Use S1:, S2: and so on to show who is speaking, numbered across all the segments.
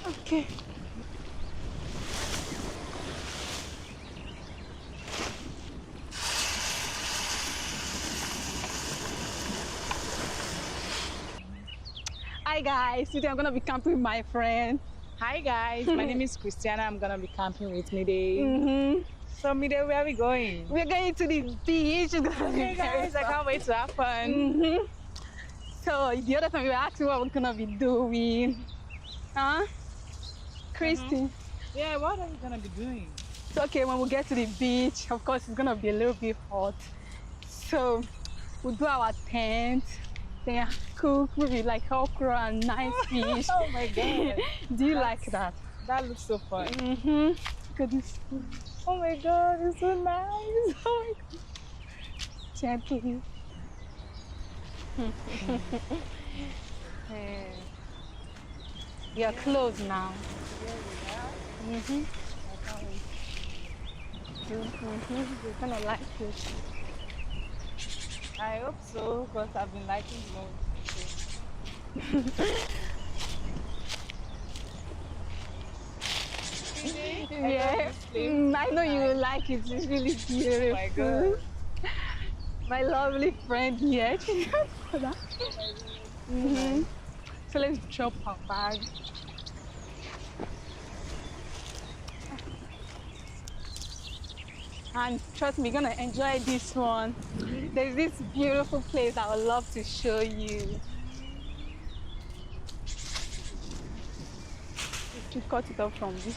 S1: Okay. Hi guys, today I'm gonna be camping with my friend.
S2: Hi guys, my name is Christiana. I'm gonna be camping with Mide. So Mide, where are we going?
S1: We're going to the beach. It's gonna be
S2: Hey guys, I can't wait to have fun.
S1: So the other time you were asking what we're gonna be doing. Huh? Christy.
S2: Yeah, what are we gonna be doing?
S1: So okay, when we get to the beach, of course it's gonna be a little bit hot. So we'll do our tent, then cook maybe like okra and nice fish.
S2: Oh my god.
S1: Do you like that?
S2: That looks so fun.
S1: Look at this food.
S2: Oh my god, it's so nice.
S1: Oh my god. Gently. You're close now.
S2: I can't wait.
S1: You're gonna like it.
S2: I hope so, because I've been liking vlogs.
S1: Yeah, I know you will like it. It's really beautiful.
S2: Oh my god.
S1: My lovely friend here. So let's drop our bag. And trust me, you're gonna enjoy this one. There's this beautiful place I would love to show you. To cut it off from this.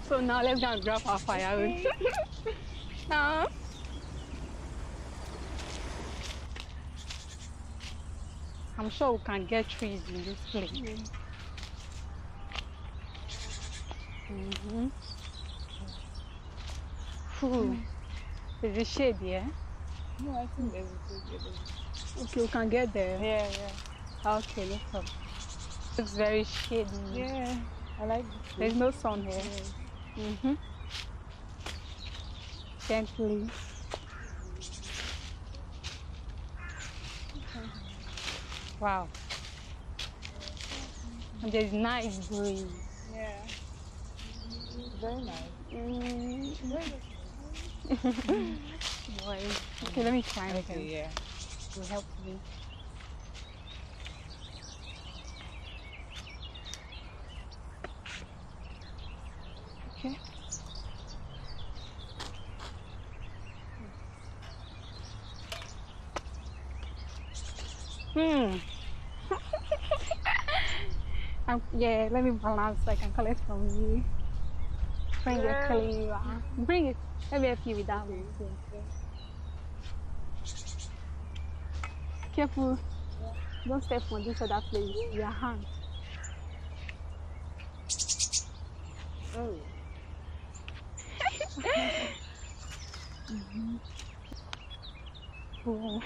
S1: So now let's go and grab our firewood. I'm sure we can get trees in this place. There's a shade here.
S2: No, I think there's a good.
S1: Okay, we can get there.
S2: Yeah.
S1: Okay, let's go. It's very shady.
S2: Yeah, I like this.
S1: There's no sun here. Gently. Wow. And there's nice breeze.
S2: Yeah. Very nice.
S1: Boy. Okay, let me climb
S2: Okay,
S1: them.
S2: yeah.
S1: It will help me. Okay. Yeah, let me balance so I can collect from you. Bring your cleaver. Bring it. Let me help you with that one too. Careful. Don't step on this other place. Your hand.
S2: Oh.
S1: Oh.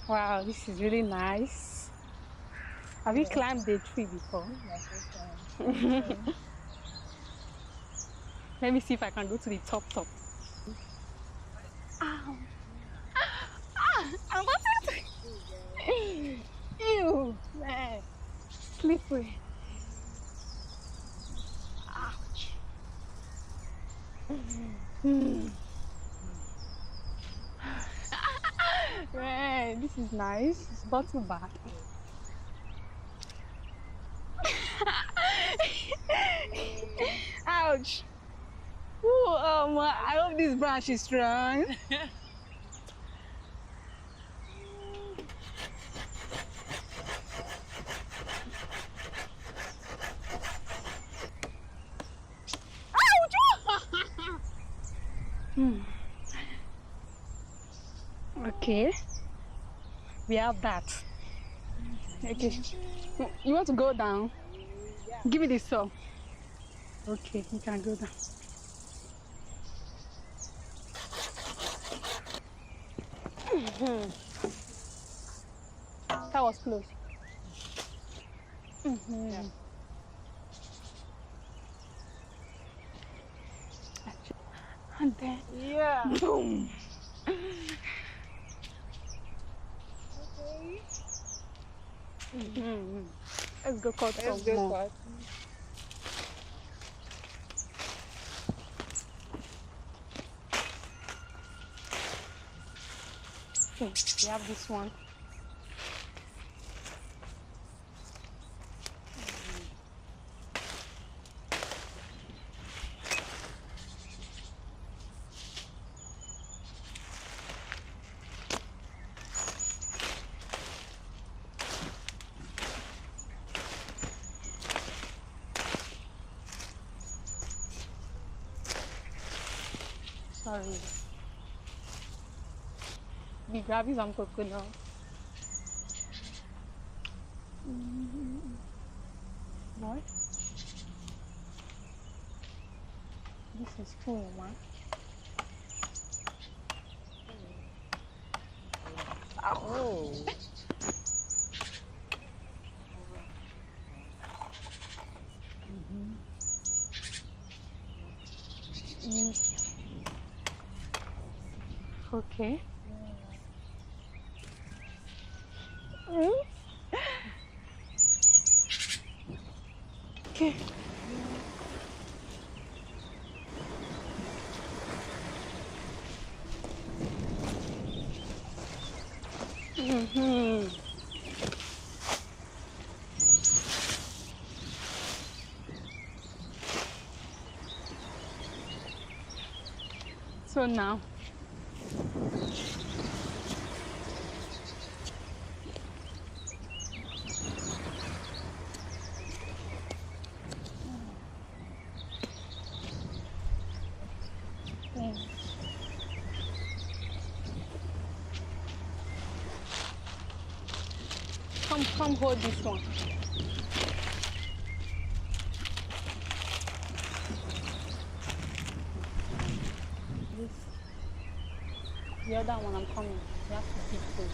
S1: Wow, this is really nice. Have you climbed the tree before?
S2: My first time.
S1: Let me see if I can go to the top. Ow. I'm about to. Ew, man. Slippery. Ouch. Man, this is nice. It's bottle back. Ouch. Ooh, I hope this branch is strong. Okay, we have that. Okay, you want to go down? Give me the saw. Okay, you can go down. That was close.
S2: Yeah.
S1: And then, boom.
S2: Okay.
S1: Mm-hmm. Let's go cut
S2: Let's
S1: some
S2: go
S1: more.
S2: cut.
S1: Okay, we have this one. Sorry. Be grabbing some coconut. Boy, this is cool, man.
S2: Oh.
S1: Okay. Okay. Mm-hmm. So now, come hold this one. This, the other one I'm coming. You have to keep close.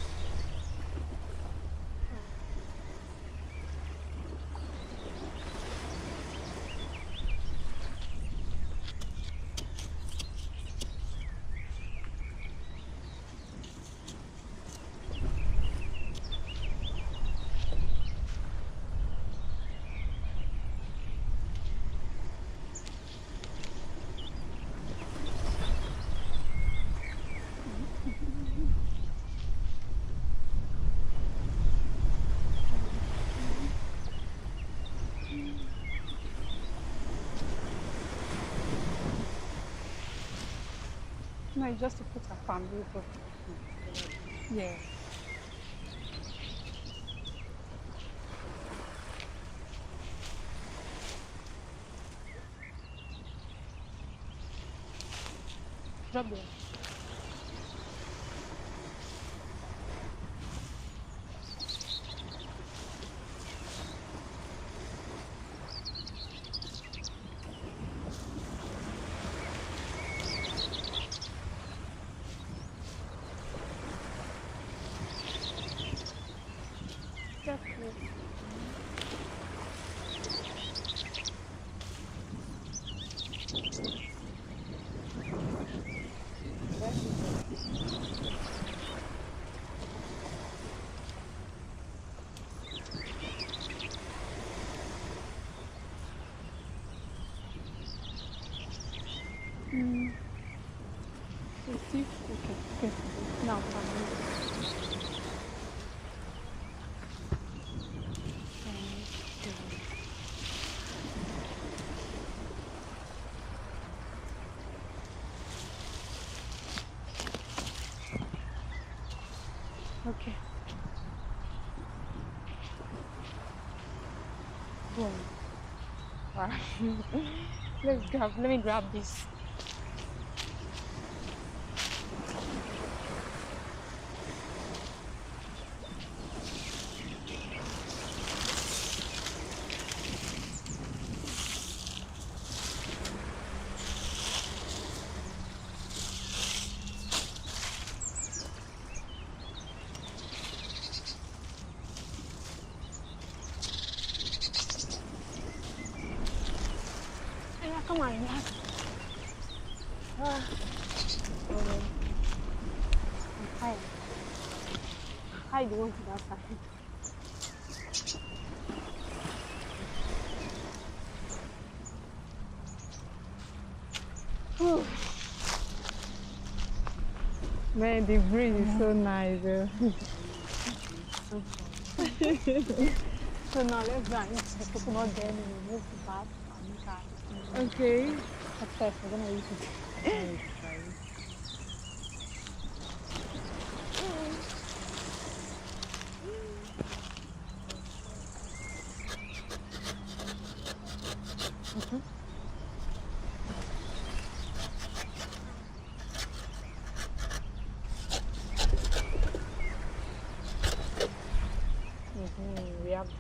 S1: No, it's just to put a family for. Yeah. Drop there. Just close. You see? Okay. Now, family. Okay. Boom. Wow. Let me grab this. Yeah, come on, relax. I'm tired. Hide the one to that side.
S2: Man, the breeze is so nice.
S1: So now let's go and eat the coconut, then we move to bath and make our eating.
S2: Okay.
S1: But first, we're gonna eat it.
S2: We have this.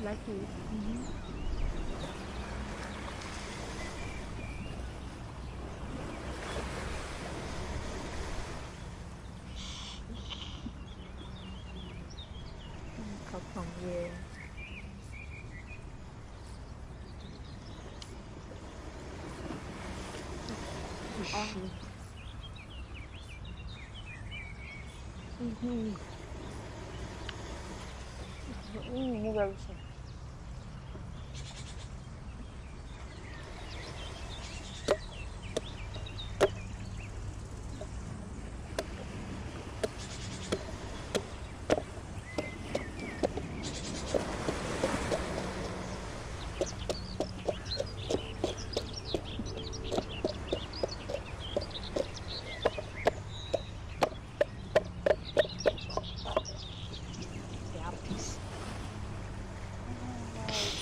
S1: Like it.
S2: Cut from here.
S1: Move everything.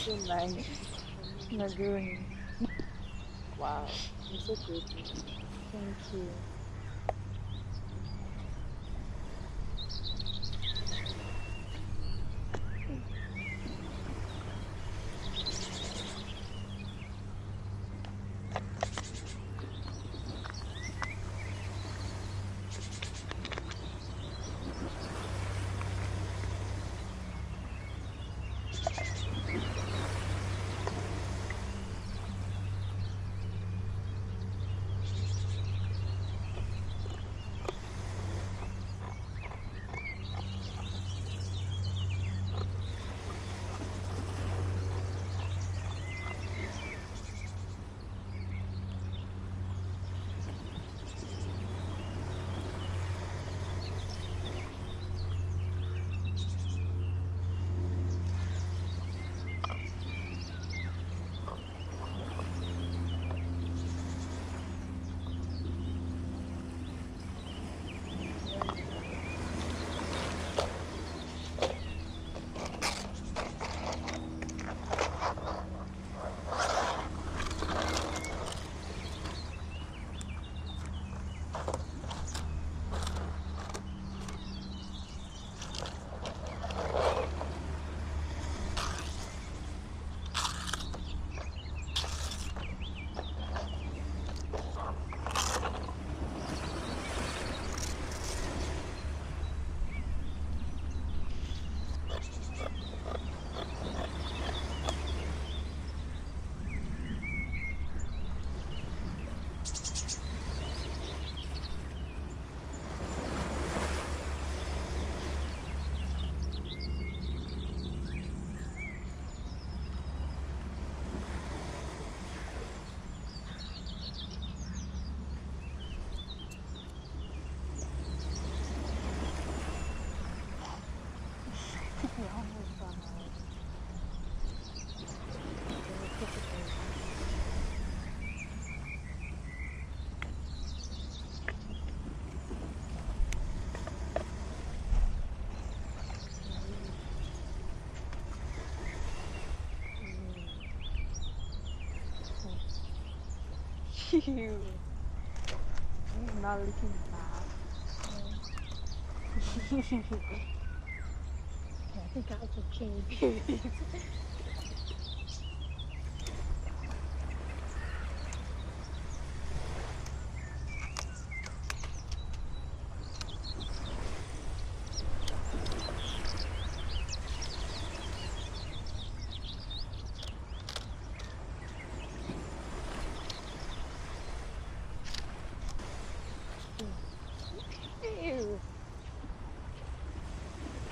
S2: So nice. Macaroni. Wow. You're so pretty. Thank you.
S1: Ew. He's not looking bad. I think I have to change. Ew.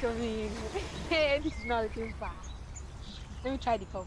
S1: coming. Hey, this is not looking far. Let me try the cup.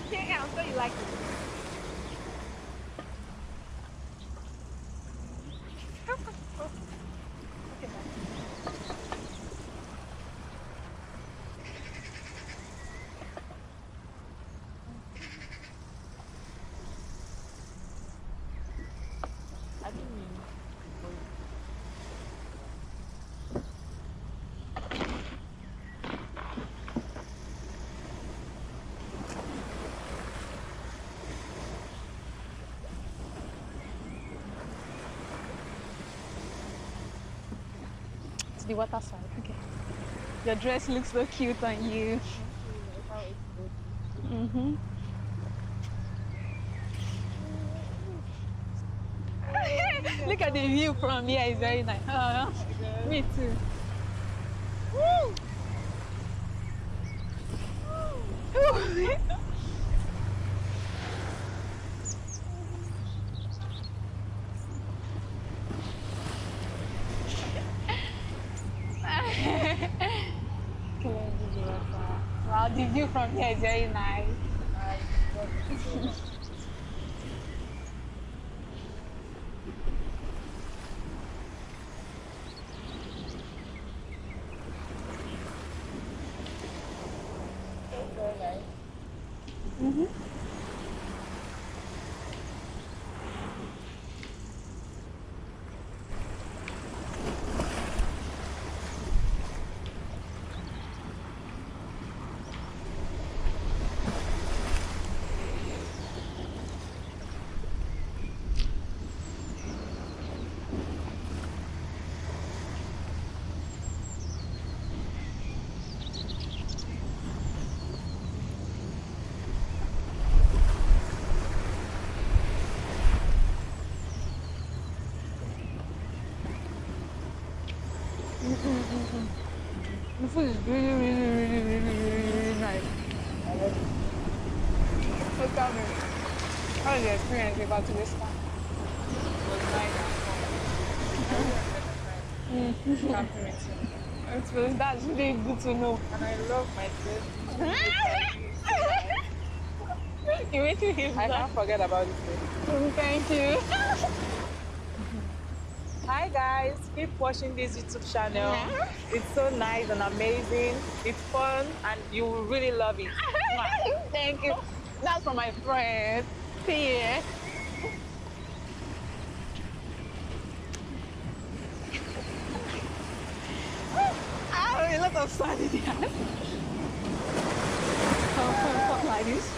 S2: Yeah, I'm sure you like it. I didn't mean for you.
S1: To the water side. Okay. Your dress looks so cute on you. Mm-hmm. Look at the view from here. It's very nice. Me too. Woo! Woo!
S2: The view from here is very nice.
S1: The food is really nice.
S2: So tell me, how was your experience about to this time? It was nice and fun. Camping with you. It was, that's really good to know. And I love my place. You make me feel I can't forget about this.
S1: Thank you.
S2: Hi guys, keep watching this YouTube channel. It's so nice and amazing. It's fun and you will really love it.
S1: Thank you. That's from my friend. See ya. Oh, a lot of sun in here. Come like this.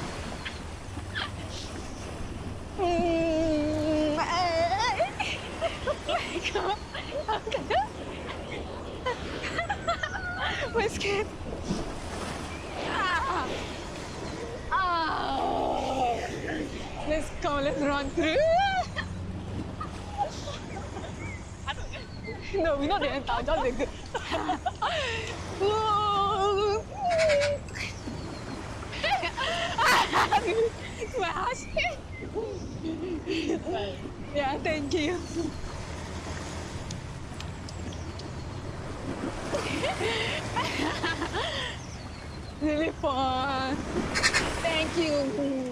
S1: We're scared. Let's go, let's run through. No, we not the enter, just the good. My heart. Yeah, thank you. Really fun. Thank you.